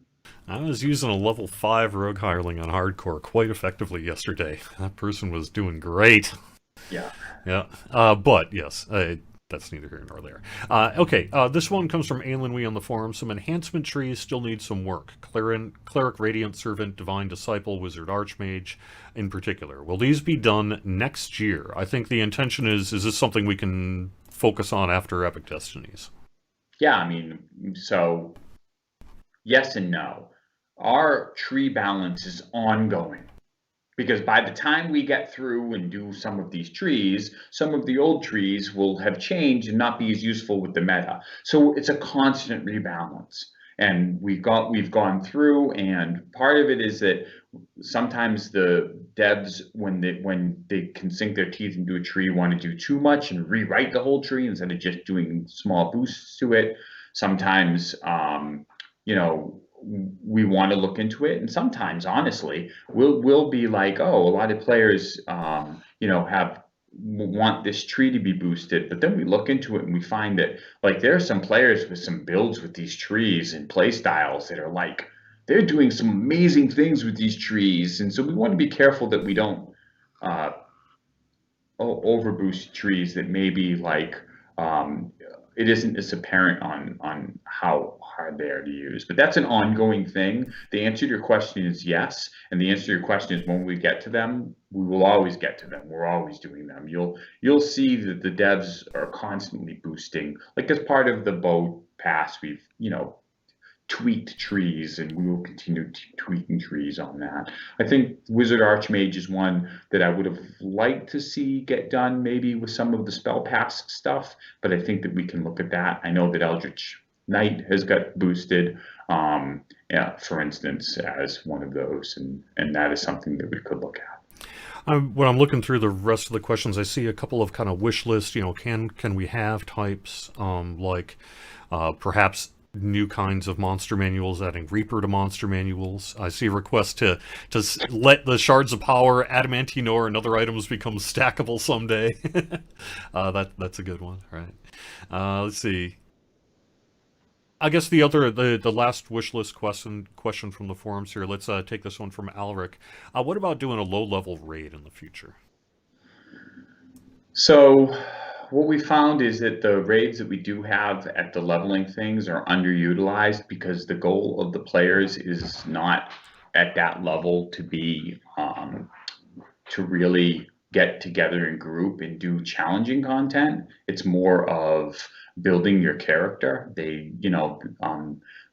I was using a level 5 rogue hireling on hardcore quite effectively yesterday. That person was doing great. yeah. Yeah. But yes, that's neither here nor there. Okay, this one comes from Alan Wee on the forum. Some enhancement trees still need some work. Cleric, Radiant Servant, Divine Disciple, Wizard Archmage in particular. Will these be done next year? I think the intention is this something we can focus on after Epic Destinies? Yeah, I mean, so yes and no. Our tree balance is ongoing because by the time we get through and do some of these trees, some of the old trees will have changed and not be as useful with the meta. So it's a constant rebalance. And we've gone through, and part of it is that sometimes the devs, when they can sink their teeth into a tree, want to do too much and rewrite the whole tree instead of just doing small boosts to it. Sometimes, we want to look into it, and sometimes, honestly, we'll be like, oh, a lot of players, have want this tree to be boosted, but then we look into it and we find that like there are some players with some builds with these trees and play styles that are like they're doing some amazing things with these trees, and so we want to be careful that we don't uh, overboost trees that maybe like it isn't as apparent on how hard they are to use. But that's an ongoing thing. The answer to your question is yes, and the answer to your question is when we get to them, we will always get to them. We're always doing them. You'll see that the devs are constantly boosting. Like as part of the bow pass, we've tweaked trees, and we will continue tweaking trees on that. I think Wizard Archmage is one that I would have liked to see get done maybe with some of the spell pass stuff, but I think that we can look at that. I know that Eldritch Knight has got boosted, yeah, for instance, as one of those, and that is something that we could look at. When I'm looking through the rest of the questions, I see a couple of kind of wish lists. Can we have types like perhaps new kinds of monster manuals, adding Reaper to monster manuals. I see requests to let the shards of power, adamantine ore, and other items become stackable someday. That's a good one, right? Let's see. I guess the last wish list question from the forums here. Let's take this one from Alric. What about doing a low level raid in the future? So what we found is that the raids that we do have at the leveling things are underutilized because the goal of the players is not at that level to be to really get together in group and do challenging content. It's more of building your character.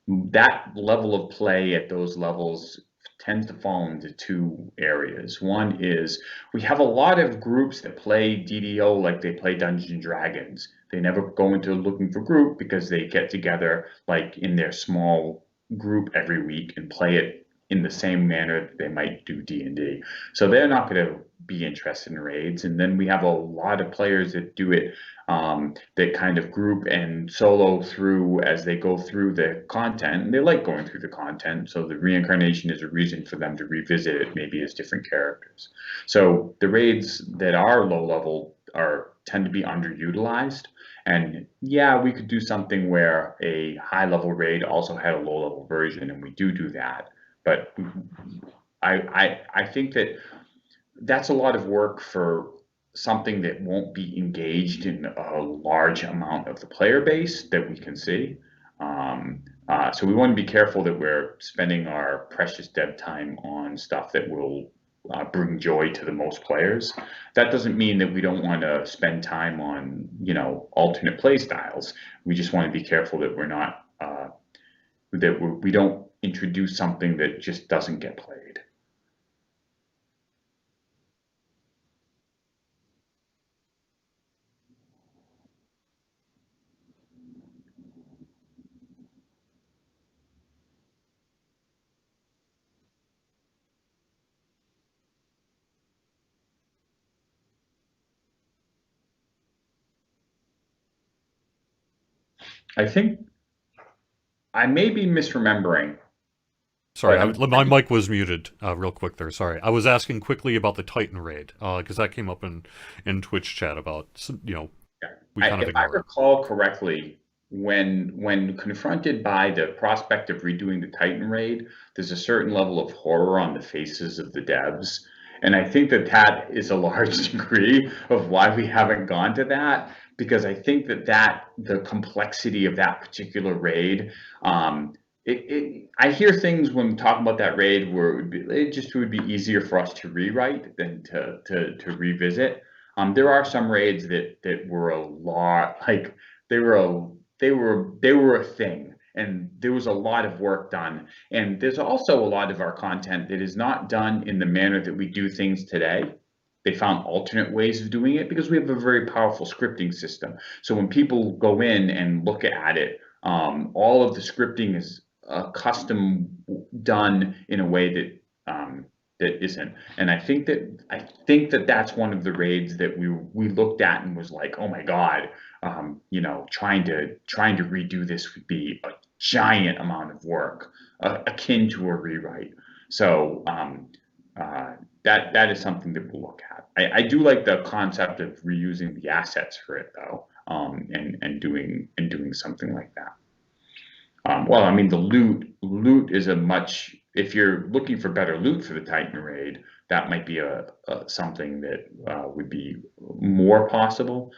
That level of play at those levels tends to fall into two areas. One is we have a lot of groups that play DDO like they play Dungeons and Dragons. They never go into looking for group because they get together like in their small group every week and play it in the same manner that they might do D&D. So they're not going to be interested in raids. And then we have a lot of players that do it, that kind of group and solo through as they go through the content. And they like going through the content. So the reincarnation is a reason for them to revisit it, maybe as different characters. So the raids that are low level tend to be underutilized. And yeah, we could do something where a high level raid also had a low level version, and we do that. But I think that that's a lot of work for something that won't be engaged in a large amount of the player base that we can see. So we want to be careful that we're spending our precious dev time on stuff that will bring joy to the most players. That doesn't mean that we don't want to spend time on, alternate play styles. We just want to be careful that we're not we don't introduce something that just doesn't get played. I think I may be misremembering, Sorry, but I'm my mic was muted real quick there. Sorry. I was asking quickly about the Titan raid because that came up in Twitch chat about, we kind of if I ignored it. recall correctly, when confronted by the prospect of redoing the Titan raid, there's a certain level of horror on the faces of the devs. And I think that that is a large degree of why we haven't gone to that, because I think that the complexity of that particular raid, I hear things when talking about that raid where it would be easier for us to rewrite than to revisit. There are some raids that were a lot, like they were a thing, and there was a lot of work done. And there's also a lot of our content that is not done in the manner that we do things today. They found alternate ways of doing it because we have a very powerful scripting system. So when people go in and look at it, all of the scripting is custom done in a way that isn't. And I think that that's one of the raids that we looked at and was like, oh my God, trying to redo this would be a giant amount of work, akin to a rewrite. So that is something that we'll look at. I do like the concept of reusing the assets for it though, and doing something like that. Well, I mean, the loot is if you're looking for better loot for the Titan raid, that might be something that would be more possible.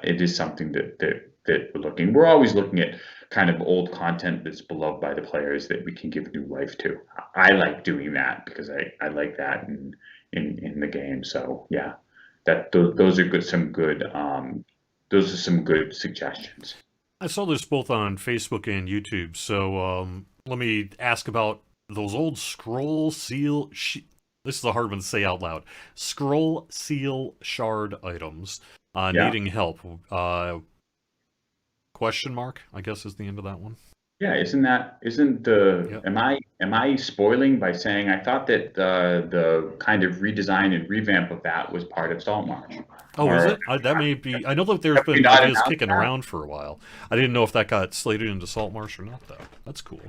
It is something that we're always looking at kind of old content that's beloved by the players that we can give new life to. I like doing that because I like that in the game. So yeah, those are some good suggestions. I saw this both on Facebook and YouTube, so let me ask about those old scroll seal. This is a hard one to say out loud. Scroll seal shard items needing help. Question mark, I guess, is the end of that one. Yeah, Yep. am I spoiling by saying I thought that the kind of redesign and revamp of that was part of Saltmarsh? Oh, is it? That may be. I know that there's been ideas kicking around for a while. I didn't know if that got slated into Saltmarsh or not, though. That's cool.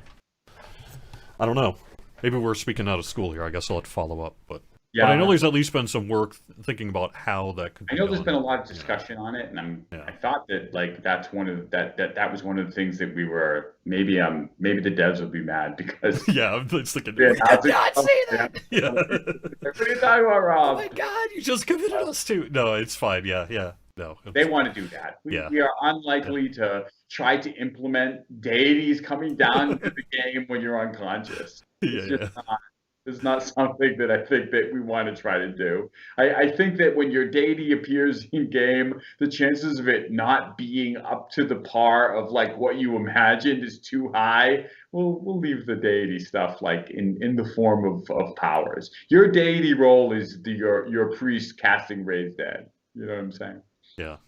I don't know. Maybe we're speaking out of school here. I guess I'll have to follow up. But I know there's at least been some work thinking about how that could be done. There's been a lot of discussion on it, and I thought that that's one of that was one of the things that we were maybe the devs will be mad because yeah, I'm thinking we did not say that. Yeah. What are you talking about, Rob? Oh my God, you just committed us to. No, it's fine. Yeah. No, they want to do that. We are unlikely to try to implement deities coming down to the game when you're unconscious. It's not something that I think that we want to try to do. I think that when your deity appears in game, the chances of it not being up to the par of like what you imagined is too high. We'll leave the deity stuff like in the form of powers. Your deity role is your priest casting raised dead. You know what I'm saying? Yeah.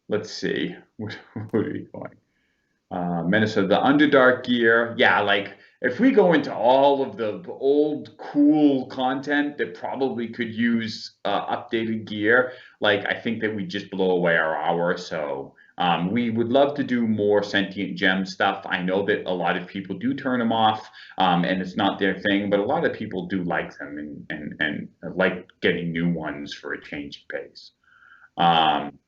Let's see. Where are we going? Minnesota, the Underdark gear. Yeah, like if we go into all of the old cool content that probably could use updated gear, like I think that we just blow away our hour. So we would love to do more sentient gem stuff. I know that a lot of people do turn them off, and it's not their thing, but a lot of people do like them and like getting new ones for a change of pace. Um,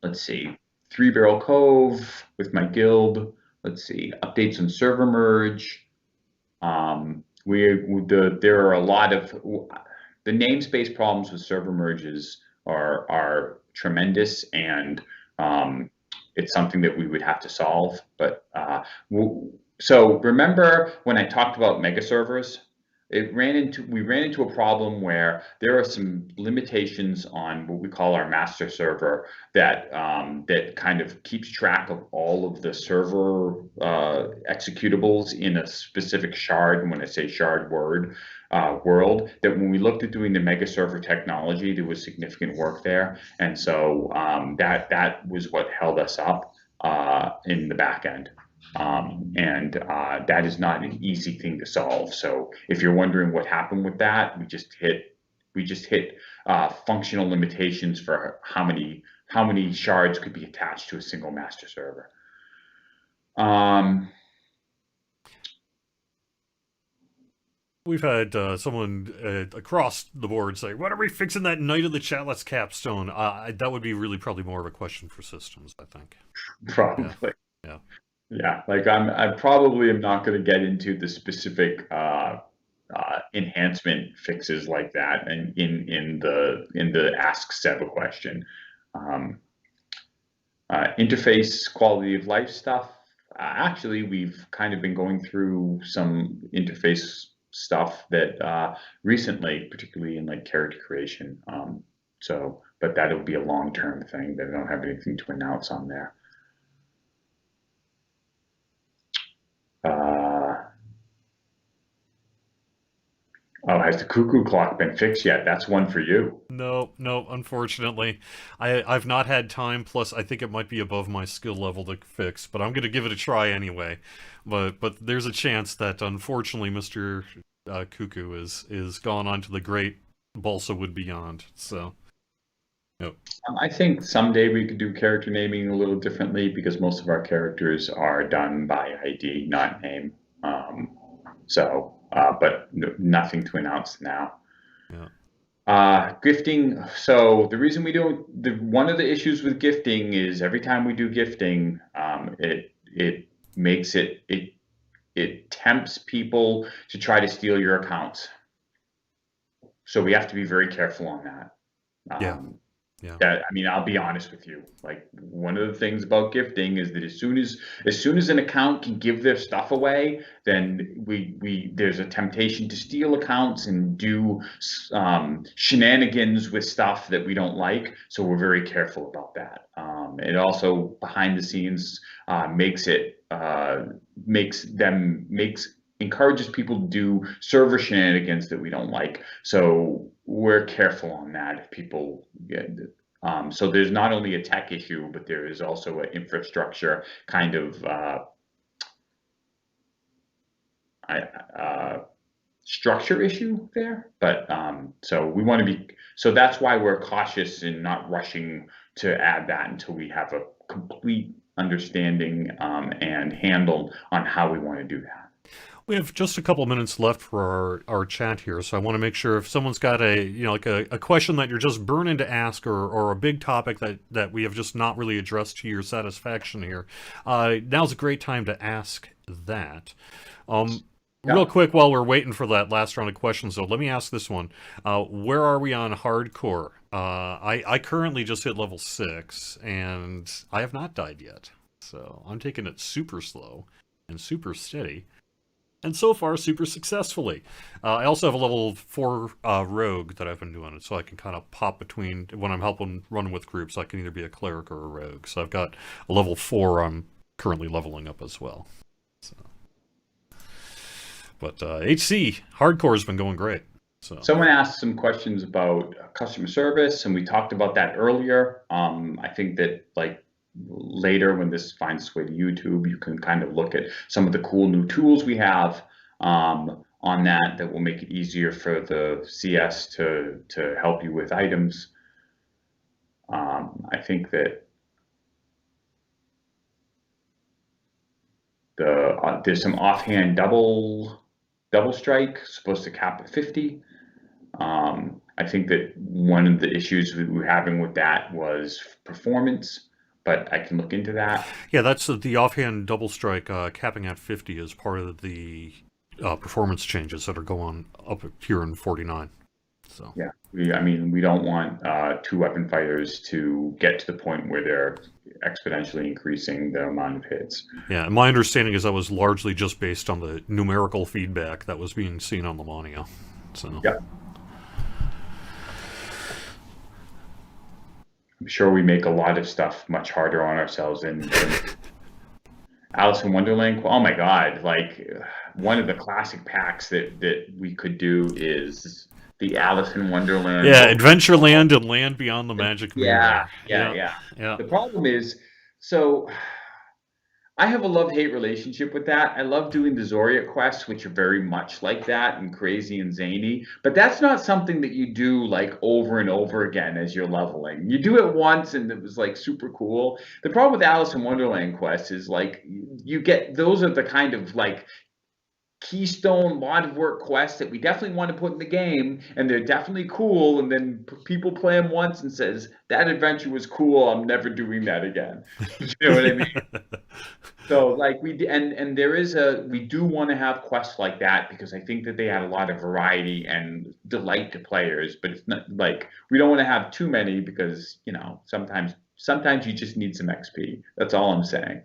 let's see, Three Barrel Cove with my guild. Let's see, updates on server merge. There are a lot of the namespace problems with server merges are tremendous, and it's something that we would have to solve. But so remember when I talked about mega servers? We ran into a problem where there are some limitations on what we call our master server that that kind of keeps track of all of the server executables in a specific shard. And when I say shard world, that when we looked at doing the mega server technology, there was significant work there, and so that was what held us up in the back end. And that is not an easy thing to solve. So if you're wondering what happened with that, we just hit functional limitations for how many shards could be attached to a single master server. We've had someone across the board say, "What are we fixing that Knight of the Chalice capstone?" That would be really probably more of a question for systems, I think. Probably. Yeah. Yeah, like I probably am not going to get into the specific enhancement fixes like that, and in the Ask Seb a question. Interface quality of life stuff. Actually, we've kind of been going through some interface stuff that recently, particularly in like character creation. But that'll be a long-term thing that I don't have anything to announce on there. Oh, has the cuckoo clock been fixed yet? That's one for you. No, unfortunately. I've not had time, plus I think it might be above my skill level to fix, but I'm going to give it a try anyway. But there's a chance that, unfortunately, Mr. Cuckoo is gone on to the great Balsa Wood Beyond, so... Yep. I think someday we could do character naming a little differently, because most of our characters are done by ID, not name. But nothing to announce now. Yeah. Gifting. So the reason we do one of the issues with gifting is every time we do gifting, it makes it tempts people to try to steal your accounts. So we have to be very careful on that. Yeah. I mean, I'll be honest with you. Like, one of the things about gifting is that as soon as an account can give their stuff away, then there's a temptation to steal accounts and do shenanigans with stuff that we don't like. So we're very careful about that. It also behind the scenes encourages people to do server shenanigans that we don't like. So we're careful on that. If people so there's not only a tech issue, but there is also an infrastructure kind of structure issue there. But so that's why we're cautious in not rushing to add that until we have a complete understanding and handle on how we want to do that. We have just a couple minutes left for our chat here, so I want to make sure if someone's got a question that you're just burning to ask, or a big topic that we have just not really addressed to your satisfaction here, now's a great time to ask that. Real quick, while we're waiting for that last round of questions, though, let me ask this one. Where are we on hardcore? I currently just hit level 6, and I have not died yet. So I'm taking it super slow and super steady. And so far, super successfully. I also have a level 4 rogue that I've been doing, so I can kind of pop between when I'm helping run with groups. I can either be a cleric or a rogue. So I've got a level 4 I'm currently leveling up as well. So. But HC, hardcore's been going great. So. Someone asked some questions about customer service, and we talked about that earlier. I think that later when this finds its way to YouTube, you can kind of look at some of the cool new tools we have on that will make it easier for the CS to help you with items. I think that there's some offhand double strike supposed to cap at 50. I think that one of the issues we were having with that was performance, but I can look into that. Yeah, that's the offhand double strike capping at 50 is part of the performance changes that are going up here in 49. So yeah, we don't want two weapon fighters to get to the point where they're exponentially increasing the amount of hits. Yeah, and my understanding is that was largely just based on the numerical feedback that was being seen on the Monia. So yeah. I'm sure we make a lot of stuff much harder on ourselves than Alice in Wonderland. Oh my God! Like one of the classic packs that we could do is the Alice in Wonderland. Yeah, Adventureland and Land Beyond the Magic Mirror. Yeah. The problem is, so I have a love-hate relationship with that. I love doing the Zoria quests, which are very much like that and crazy and zany, but that's not something that you do like over and over again as you're leveling. You do it once and it was like super cool. The problem with Alice in Wonderland quests is like you get, those are the kind of like keystone lot of work quests that we definitely want to put in the game, and they're definitely cool, and then people play them once and says that adventure was cool, I'm never doing that again. You know what I mean? So like we do want to have quests like that because I think that they add a lot of variety and delight to players, but it's not like we don't want to have too many because sometimes you just need some XP. That's all I'm saying.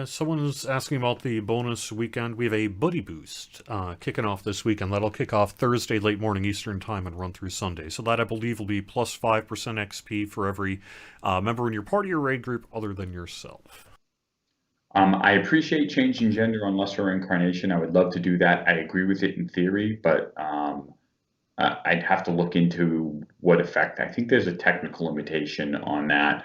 Someone is asking about the bonus weekend. We have a buddy boost kicking off this weekend. That'll kick off Thursday late morning Eastern time and run through Sunday. So that I believe will be plus 5% XP for every member in your party or raid group other than yourself. I appreciate changing gender on Lesser Incarnation. I would love to do that. I agree with it in theory, but I'd have to look into what effect. I think there's a technical limitation on that.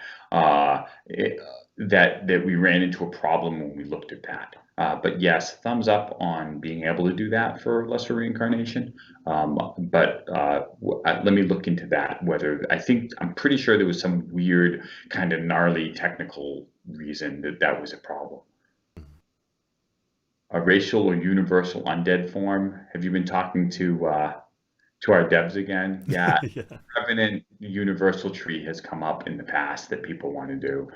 That we ran into a problem when we looked at that. But yes, thumbs up on being able to do that for Lesser Reincarnation. But let me look into that. I'm pretty sure there was some weird kind of gnarly technical reason that was a problem. A racial or universal undead form. Have you been talking to our devs again? Yeah. Yeah. Revenant universal tree has come up in the past that people want to do.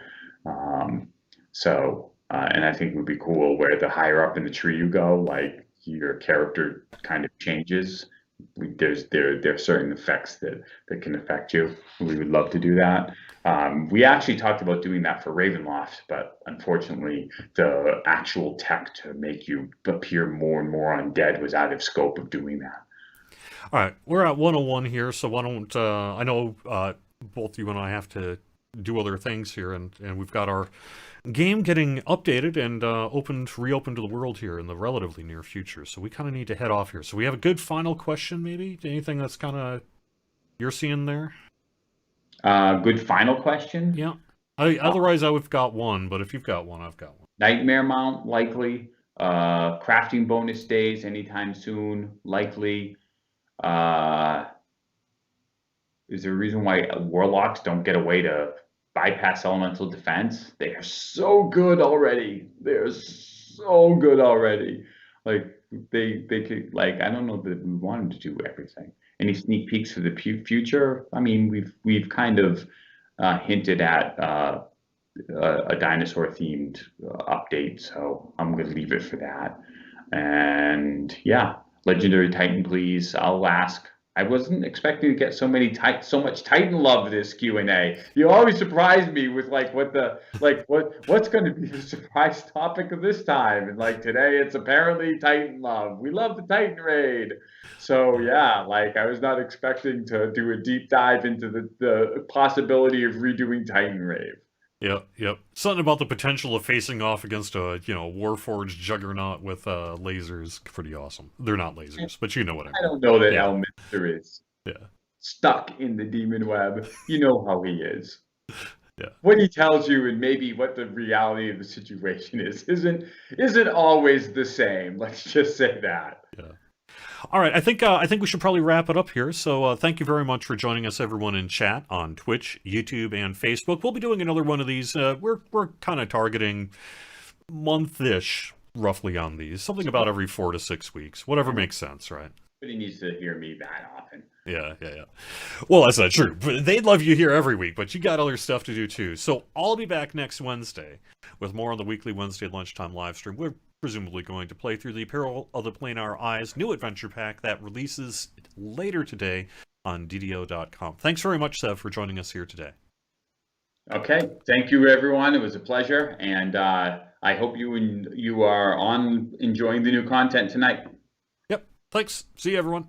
And I think it would be cool where the higher up in the tree you go, like your character kind of changes. There are certain effects that can affect you. We would love to do that. We actually talked about doing that for Ravenloft, but unfortunately the actual tech to make you appear more and more undead was out of scope of doing that. All right, we're at 101 here, so why don't I know both you and I have to do other things here, and we've got our game getting updated and reopened to the world here in the relatively near future, so we kind of need to head off here. So we have a good final question, maybe? Anything that's kind of you're seeing there? Good final question? Yeah. Otherwise, I've got one, but if you've got one, I've got one. Nightmare Mount, likely. Crafting bonus days anytime soon, likely. Is there a reason why warlocks don't get a way to bypass elemental defense? They are so good already. They're so good already. Like they could, like, I don't know that we want them to do everything. Any sneak peeks for the future? I mean, we've kind of hinted at a dinosaur themed update, so I'm going to leave it for that. And yeah, Legendary Titan, please. I'll ask. I wasn't expecting to get so much Titan love this Q&A. You always surprise me with what's going to be the surprise topic of this time. And like today, it's apparently Titan love. We love the Titan raid. So yeah, like I was not expecting to do a deep dive into the possibility of redoing Titan rave. Yep. Something about the potential of facing off against a, Warforged juggernaut with lasers. Pretty awesome. They're not lasers, but you know what I mean. I don't know that Elminster is. Yeah. stuck in the demon web. You know how he is. Yeah. What he tells you and maybe what the reality of the situation isn't always the same. Let's just say that. Yeah. All right, I think we should probably wrap it up here. So thank you very much for joining us, everyone in chat on Twitch, YouTube, and Facebook. We'll be doing another one of these. We're kind of targeting month-ish, roughly, on these. Something about every 4 to 6 weeks, whatever makes sense, right? Nobody needs to hear me that often. Yeah. Well, that's not true. They'd love you here every week, but you got other stuff to do too. So I'll be back next Wednesday with more on the weekly Wednesday lunchtime live stream. We're presumably going to play through the Peril of the Planar Eyes new adventure pack that releases later today on DDO.com. Thanks very much, Sev, for joining us here today. Okay, thank you, everyone. It was a pleasure, and I hope you are enjoying the new content tonight. Yep. Thanks. See you, everyone.